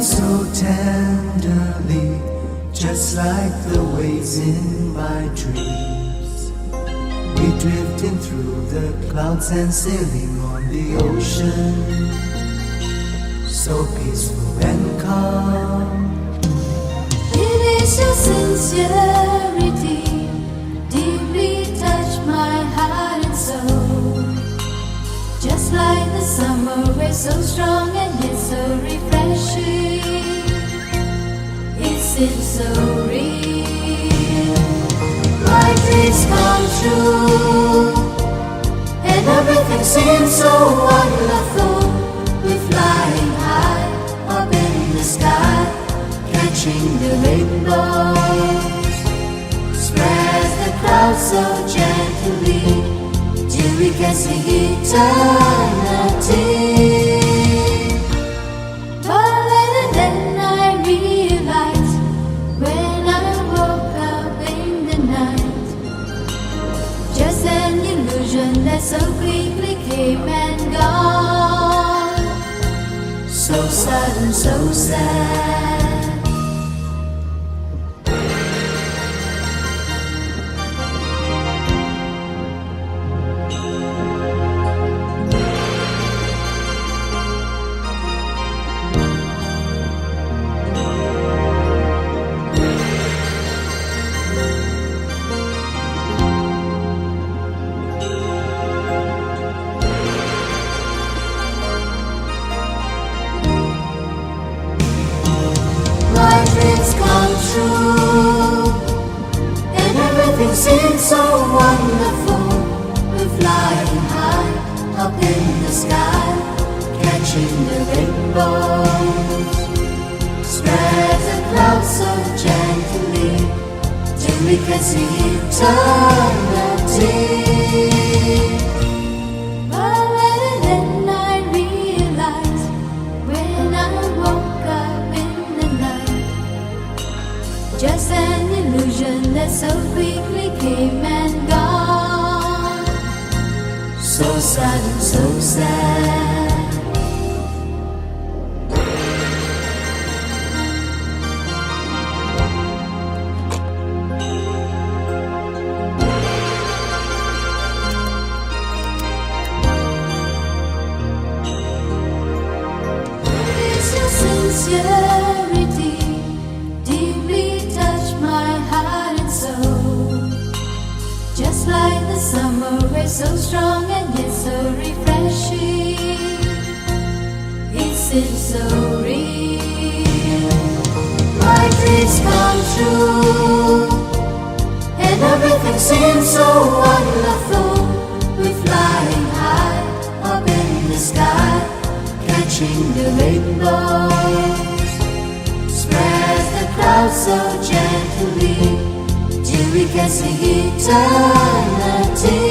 so tenderly, just like the waves in my dreams. We drifting through the clouds and sailing on the ocean, so peaceful and calm. It is your sincerity deeply touched my heart and soul. Just like the summer rain, so strong and yet so refreshing. It seems so real. My dreams come true, and everything seems so wonderful. We're flying high up in the sky, catching the rainbows. Spread the clouds so gently, till we can see eternity. But then I realized, when I woke up in the night, just an illusion that so quickly came and gone. So sudden, so sad. My dreams come true, and everything seems so wonderful. We're flying high up in the sky, catching the rainbows. Spread the clouds so gently, till we can see eternity. But then I realized, when I woke up in the night, just an illusion that so quickly came and gone. So sudden, so sad. It's your sincerity deeply touched my heart and soul. Just like the summer rain, so strong and yet so refreshing. It seems so real. My dreams come true, and everything seems so wonderful. We're flying high up in the sky, catching the rainbows. Spread the clouds so gently, till we can see eternity.